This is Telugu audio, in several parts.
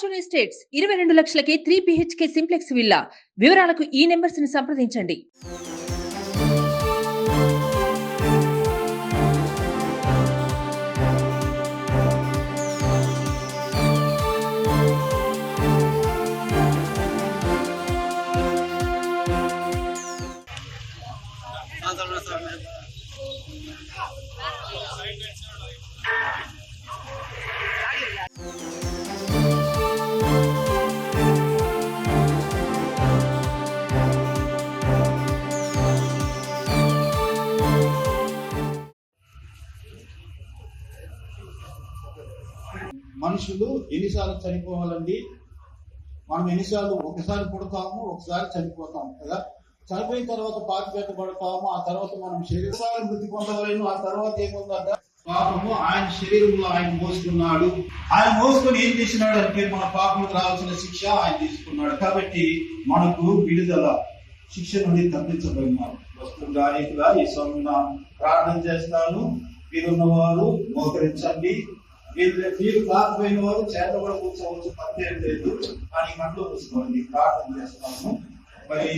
Fortune estates 22 లక్షలకే 3 BHK simplex villa. వివరాలకు ఈ నెంబర్స్ ని సంప్రదించండి. మనుషులు ఎన్నిసార్లు చనిపోవాలండి? మనం ఎన్నిసార్లు ఒకసారి పుడతాము, ఒకసారి చనిపోతాము కదా. చనిపోయిన తర్వాత పాతిపెట్టబడతాము, ఆ తర్వాత మనం శరీరం మృతి పొందవలేను. ఆ తర్వాత ఏముందంట? పాపము ఆయన శరీరంలో ఆయన మోసుకున్నాడు. ఆయన మోసుకొని ఏం చేసినాడు అంటే మన పాపములకు రావాల్సిన శిక్ష ఆయన తీసుకున్నాడు. కాబట్టి మనకు విడుదల, శిక్ష నుండి తప్పించబడినాడు. వస్తువుగా ఈ సమయంలో ప్రార్థన చేస్తాను. మీరున్నవారు మోకరించండి. మీరు కాకపోయిన వారు చేత కూడా కూర్చోవచ్చు, తప్పేం లేదు. కానీ మనలో కూర్చోండి, ప్రార్థన చేస్తాము. మరి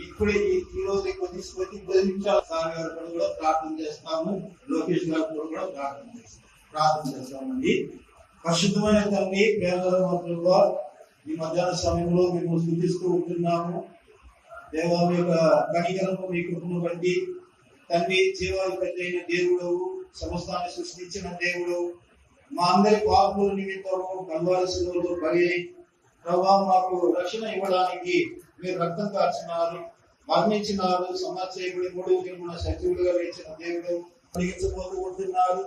ఇప్పుడే ఈ రోజు తీసుకొని 10 నిమిషాలు సార్ గారు కూడా ప్రార్థన చేస్తాము. లోకేష్ గారు కూడా ప్రార్థన చేస్తామండి. పరిశుద్ధమైన తండ్రి, ప్రేమగా ఈ మధ్యాహ్న సమయంలో మేము స్తుతిస్తూ ఉంటున్నాము. దేవా మీ యొక్క కనికరము, మీ కృపను బట్టి తండ్రి, జీవాధిపతి దేవుడు, సమస్తాన్ని సృష్టించిన దేవుడు, మా అందరి పాపముల నిమిత్తము కల్వారి శిలువలో బలి ప్రభావం మాకు రక్షణ ఇవ్వడానికి మీరు రక్తం కార్చినారు, మరణించినారు. సమాజేయుడు 3వ దినమున సజీవుడిగా లేచిన దేవుడు అడిగించబోతూ ఉంటున్నారు.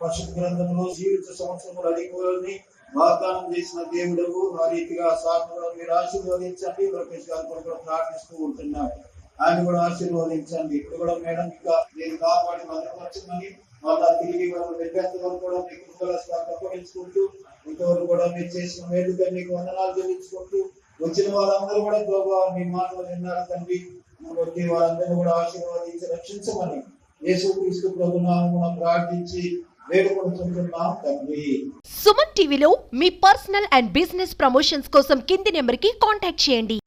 పరిశుద్ధ గ్రంథంలో జీవిత సంవత్సరములు అడిగిపోని వాగ్దానం చేసిన దేవుడు, ఆ రీతిగా సాకులను మీరు ఆశీర్వదించండి. లోకేష్ గారు కూడా ప్రార్థిస్తూ ఉంటున్నారు, ఆయన కూడా ఆశీర్వదించండి. ఇప్పుడు కూడా మేడం ఇంకా నేను కాపాడి భద్రపరచమని వాళ్ళ తిరిగి విద్యార్థులను కూడా మీకు తప్పగించుకుంటూ, ఇంతవరకు కూడా మీరు చేసిన మేలుగా మీకు వందనాలు చెల్లించుకుంటూ, వచ్చిన వారందరూ కూడా ప్రభావ మీ మాటలు విన్నారు తండ్రి. బట్టి వారందరూ కూడా ఆశీర్వదించి రక్షించమని యేసుక్రీస్తు ప్రభు నామమున ప్రార్థించి వేడుకుంటున్నాం తండ్రి. సుమన్ టీవీలో మీ పర్సనల్ అండ్ బిజినెస్ ప్రమోషన్స్ కోసం కింది నెంబర్ కి కాంటాక్ట్ చేయండి.